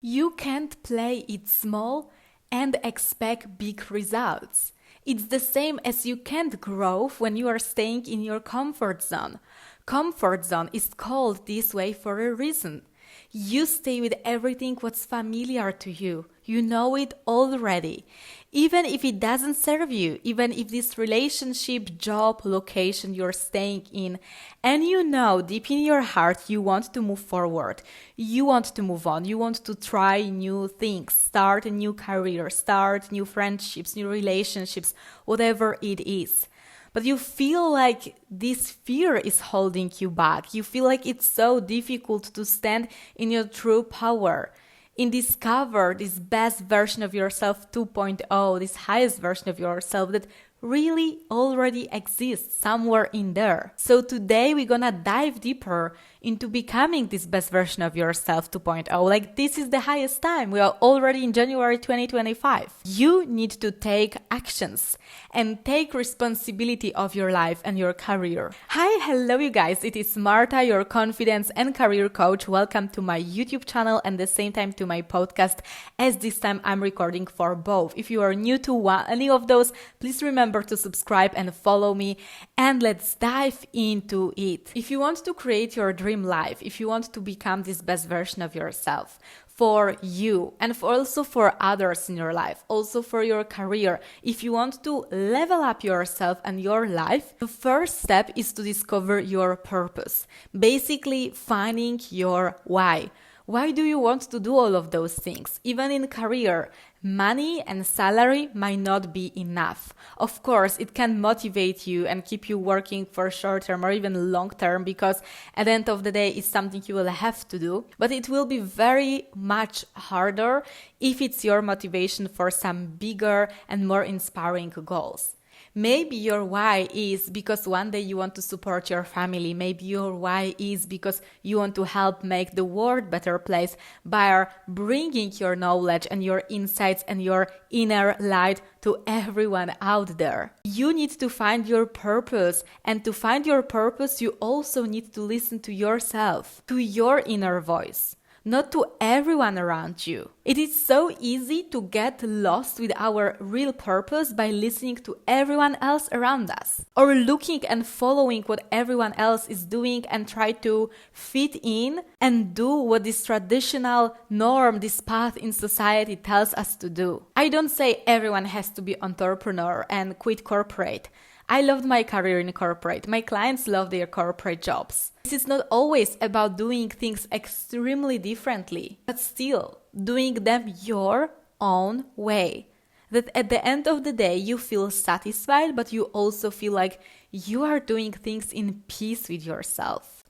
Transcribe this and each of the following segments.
You can't play it small and expect big results. It's the same as you can't grow when you are staying in your comfort zone. Comfort zone is called this way for a reason. You stay with everything what's familiar to you. You know it already. Even if it doesn't serve you, even if this relationship, job, location you're staying in, and you know deep in your heart you want to move forward, you want to move on, you want to try new things, start a new career, start new friendships, new relationships, whatever it is. But you feel like this fear is holding you back. You feel like it's so difficult to stand in your true power, in discover this best version of yourself 2.0, this highest version of yourself that really already exists somewhere in there. So today we're gonna dive deeper into becoming this best version of yourself 2.0. Like, this is the highest time. We are already in January 2025. You need to take actions and take responsibility of your life and your career. Hi, hello you guys. It is Marta, your confidence and career coach. Welcome to my YouTube channel and at the same time to my podcast, as this time I'm recording for both. If you are new to any of those, please remember to subscribe and follow me, and let's dive into it. If you want to create your dream life, if you want to become this best version of yourself for you and also for others in your life, also for your career, if you want to level up yourself and your life, the first step is to discover your purpose. Basically, finding your why. Why do you want to do all of those things? Even in career, money and salary might not be enough. Of course, it can motivate you and keep you working for short term or even long term, because at the end of the day, it's something you will have to do. But it will be very much harder if it's your motivation for some bigger and more inspiring goals. Maybe your why is because one day you want to support your family. Maybe your why is because you want to help make the world a better place by bringing your knowledge and your insights and your inner light to everyone out there. You need to find your purpose, and to find your purpose, you also need to listen to yourself, to your inner voice, not to everyone around you. It is so easy to get lost with our real purpose by listening to everyone else around us, or looking and following what everyone else is doing and try to fit in and do what this traditional norm, this path in society tells us to do. I don't say everyone has to be entrepreneur and quit corporate. I loved my career in corporate. My clients love their corporate jobs. This is not always about doing things extremely differently, but still doing them your own way. That at the end of the day, you feel satisfied, but you also feel like you are doing things in peace with yourself.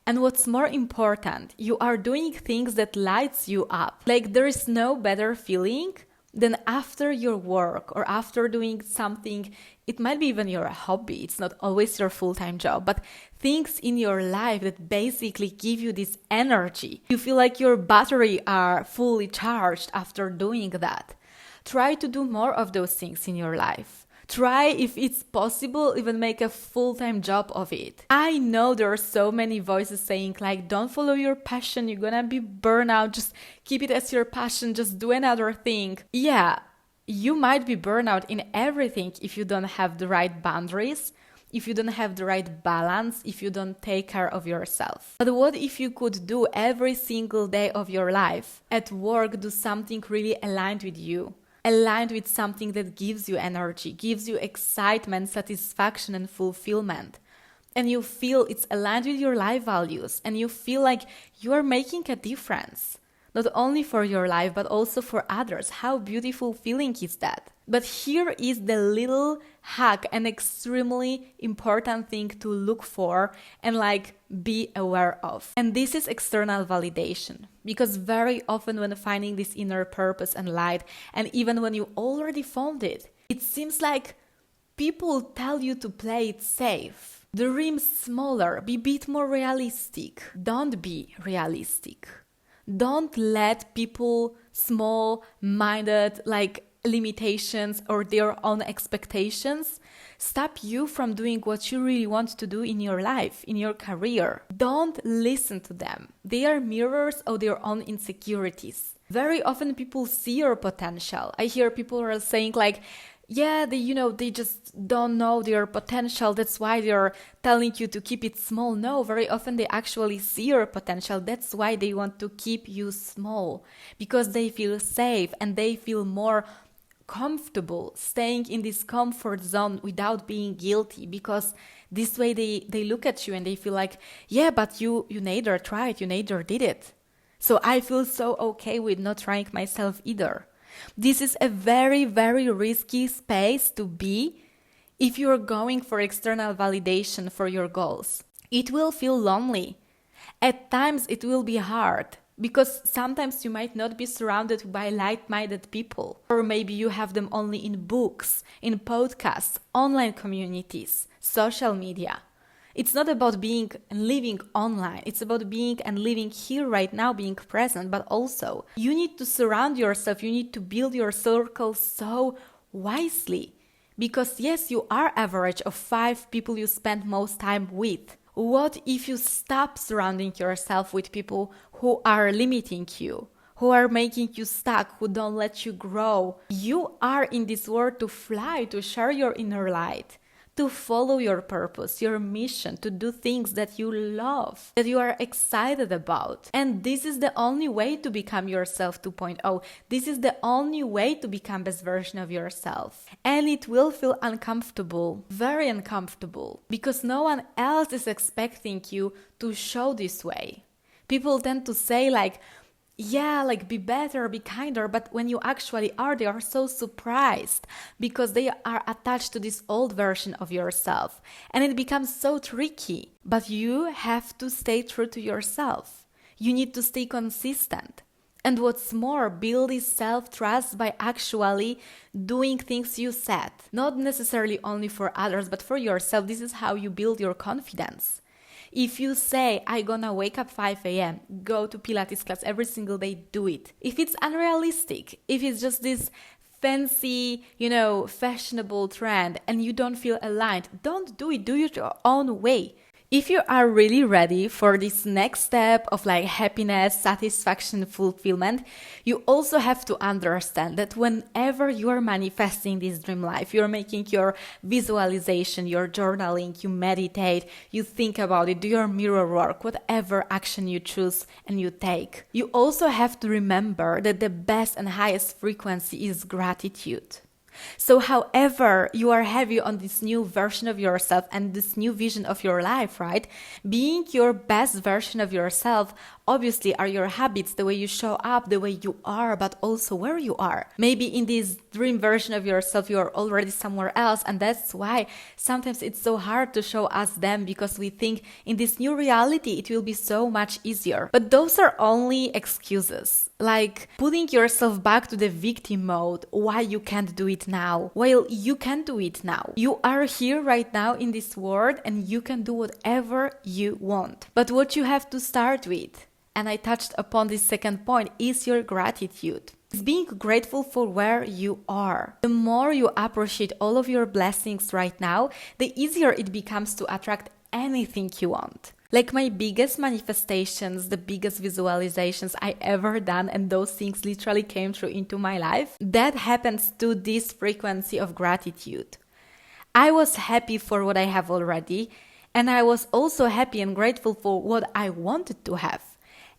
And what's more important, you are doing things that lights you up. Like, there is no better feeling than after your work or after doing something. It might be even your hobby, it's not always your full-time job, but things in your life that basically give you this energy. You feel like your battery are fully charged after doing that. Try to do more of those things in your life. Try, if it's possible, even make a full-time job of it. I know there are so many voices saying like, don't follow your passion, you're gonna be burnout, just keep it as your passion, just do another thing. Yeah, you might be burnout in everything if you don't have the right boundaries, if you don't have the right balance, if you don't take care of yourself. But what if you could do every single day of your life at work, do something really aligned with you? Aligned with something that gives you energy, gives you excitement, satisfaction, and fulfillment. And you feel it's aligned with your life values, and you feel like you are making a difference. Not only for your life, but also for others. How beautiful feeling is that? But here is the little hack, an extremely important thing to look for and be aware of. And this is external validation. Because very often when finding this inner purpose and light, and even when you already found it, it seems like people tell you to play it safe. Dream smaller, be a bit more realistic. Don't be realistic. Don't let people small-minded limitations or their own expectations stop you from doing what you really want to do in your life, in your career. Don't listen to them. They are mirrors of their own insecurities. Very often people see your potential. I hear people are saying like, yeah, they just don't know their potential. That's why they're telling you to keep it small. No, very often they actually see your potential. That's why they want to keep you small, because they feel safe and they feel more comfortable staying in this comfort zone without being guilty, because this way they look at you and they feel like, yeah, but you neither tried, you neither did it. So I feel so okay with not trying myself either. This is a very, very risky space to be if you're going for external validation for your goals. It will feel lonely. At times it will be hard, because sometimes you might not be surrounded by like-minded people. Or maybe you have them only in books, in podcasts, online communities, social media. It's not about being and living online. It's about being and living here right now, being present. But also, you need to surround yourself. You need to build your circle so wisely. Because yes, you are average of 5 people you spend most time with. What if you stop surrounding yourself with people who are limiting you, who are making you stuck, who don't let you grow? You are in this world to fly, to share your inner light, to follow your purpose, your mission, to do things that you love, that you are excited about. And this is the only way to become yourself 2.0. This is the only way to become best version of yourself. And it will feel uncomfortable, very uncomfortable, because no one else is expecting you to show this way. People tend to say like, yeah, like be better, be kinder, but when you actually are, they are so surprised because they are attached to this old version of yourself, and it becomes so tricky. But you have to stay true to yourself. You need to stay consistent. And what's more, build this self-trust by actually doing things you said. Not necessarily only for others, but for yourself. This is how you build your confidence. If you say, I'm gonna wake up 5 a.m., go to Pilates class every single day, do it. If it's unrealistic, if it's just this fancy, fashionable trend and you don't feel aligned, don't do it. Do it your own way. If you are really ready for this next step of like happiness, satisfaction, fulfillment, you also have to understand that whenever you are manifesting this dream life, you're making your visualization, your journaling, you meditate, you think about it, do your mirror work, whatever action you choose and you take. You also have to remember that the best and highest frequency is gratitude. So however you are heavy on this new version of yourself and this new vision of your life, right? Being your best version of yourself obviously are your habits, the way you show up, the way you are, but also where you are. Maybe in this dream version of yourself, you are already somewhere else, and that's why sometimes it's so hard to show us them, because we think in this new reality it will be so much easier. But those are only excuses, like putting yourself back to the victim mode, why you can't do it now. Well, you can do it now. You are here right now in this world and you can do whatever you want. But what you have to start with, and I touched upon this second point, is your gratitude. It's being grateful for where you are. The more you appreciate all of your blessings right now, the easier it becomes to attract anything you want. Like my biggest manifestations, the biggest visualizations I ever done, and those things literally came true into my life, that happens to this frequency of gratitude. I was happy for what I have already, and I was also happy and grateful for what I wanted to have.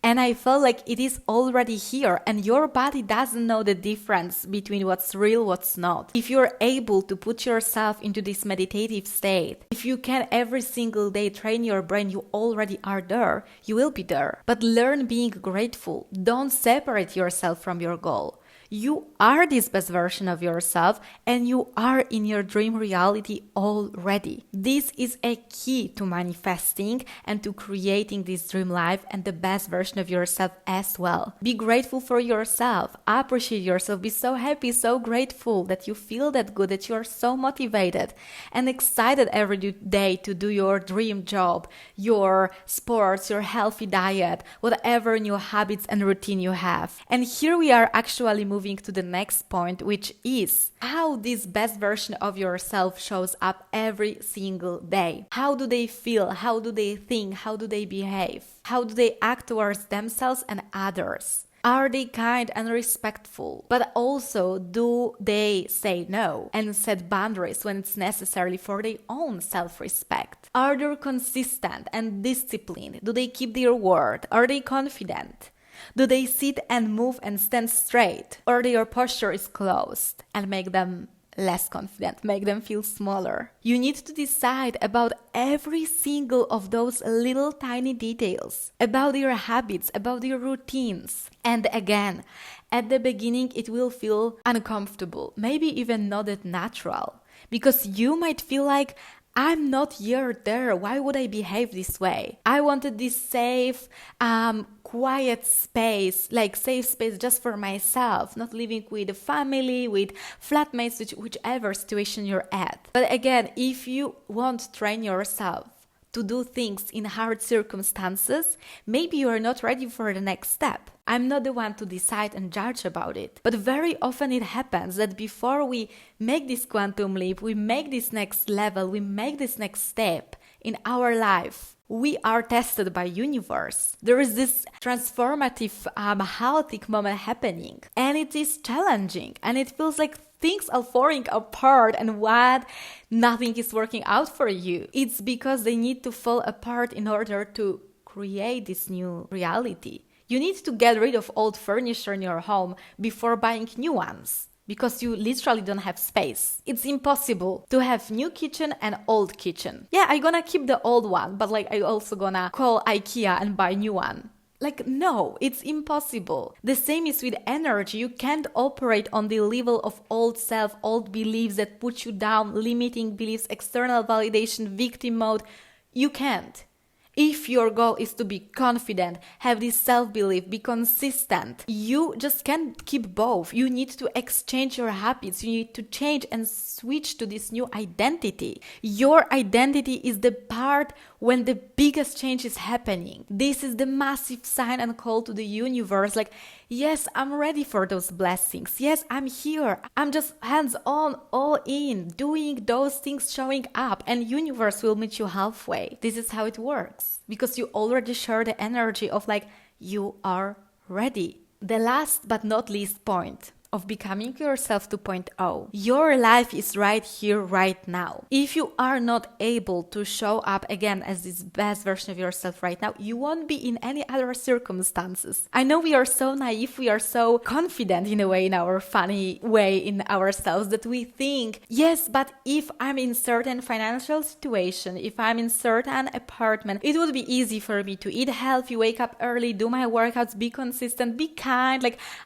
And I felt like it is already here, and your body doesn't know the difference between what's real, what's not. If you're able to put yourself into this meditative state, if you can every single day train your brain, you already are there, you will be there. But learn being grateful. Don't separate yourself from your goal. You are this best version of yourself and you are in your dream reality already. This is a key to manifesting and to creating this dream life and the best version of yourself as well. Be grateful for yourself. Appreciate yourself. Be so happy, so grateful that you feel that good, that you are so motivated and excited every day to do your dream job, your sports, your healthy diet, whatever new habits and routine you have. And here we are actually moving to the next point, which is how this best version of yourself shows up every single day. How do they feel? How do they think? How do they behave? How do they act towards themselves and others? Are they kind and respectful? But also, do they say no and set boundaries when it's necessary for their own self-respect? Are they consistent and disciplined? Do they keep their word? Are they confident? Do they sit and move and stand straight? Or their posture is closed and make them less confident, make them feel smaller? You need to decide about every single of those little tiny details, about your habits, about your routines. And again, at the beginning, it will feel uncomfortable, maybe even not that natural, because you might feel like, I'm not yet there. Why would I behave this way? I wanted this safe, quiet space, like safe space just for myself, not living with a family, with flatmates, whichever situation you're at. But again, if you want to train yourself to do things in hard circumstances, maybe you are not ready for the next step. I'm not the one to decide and judge about it. But very often it happens that before we make this quantum leap, we make this next level, we make this next step in our life, we are tested by universe. There is this transformative, chaotic moment happening, and it is challenging, and it feels like things are falling apart and what nothing is working out for you. It's because they need to fall apart in order to create this new reality. You need to get rid of old furniture in your home before buying new ones, because you literally don't have space. It's impossible to have new kitchen and old kitchen. Yeah, I'm gonna keep the old one, but I also gonna call IKEA and buy new one. No, it's impossible. The same is with energy. You can't operate on the level of old self, old beliefs that put you down, limiting beliefs, external validation, victim mode. You can't. If your goal is to be confident, have this self-belief, be consistent, you just can't keep both. You need to exchange your habits. You need to change and switch to this new identity. Your identity is the part when the biggest change is happening. This is the massive sign and call to the universe. Yes, I'm ready for those blessings. Yes, I'm here. I'm just hands on, all in, doing those things, showing up, and universe will meet you halfway. This is how it works, because you already share the energy of you are ready. The last but not least point of becoming yourself 2.0. Your life is right here, right now. If you are not able to show up again as this best version of yourself right now, you won't be in any other circumstances. I know we are so naive, we are so confident in a way, in our funny way in ourselves, that we think, yes, but if I'm in certain financial situation, if I'm in certain apartment, it would be easy for me to eat healthy, wake up early, do my workouts, be consistent, be kind,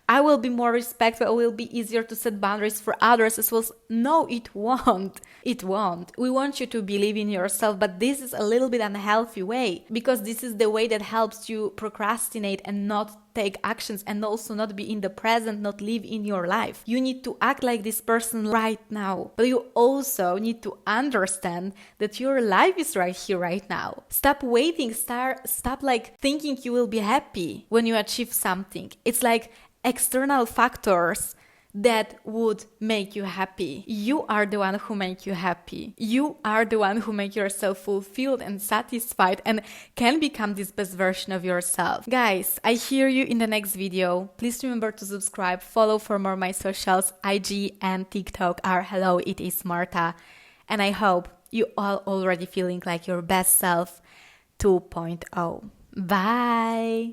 I will be more respectful, will be easier to set boundaries for others as well. No, it won't. It won't. We want you to believe in yourself, but this is a little bit unhealthy way, because this is the way that helps you procrastinate and not take actions, and also not be in the present, not live in your life. You need to act like this person right now, but you also need to understand that your life is right here, right now. Stop waiting. Stop thinking you will be happy when you achieve something. It's external factors that would make you happy. You are the one who make you happy. You are the one who make yourself fulfilled and satisfied and can become this best version of yourself. Guys, I hear you in the next video. Please remember to subscribe, follow for more my socials. IG and TikTok are Hello, It Is Marta. And I hope you all already feeling like your best self 2.0. Bye!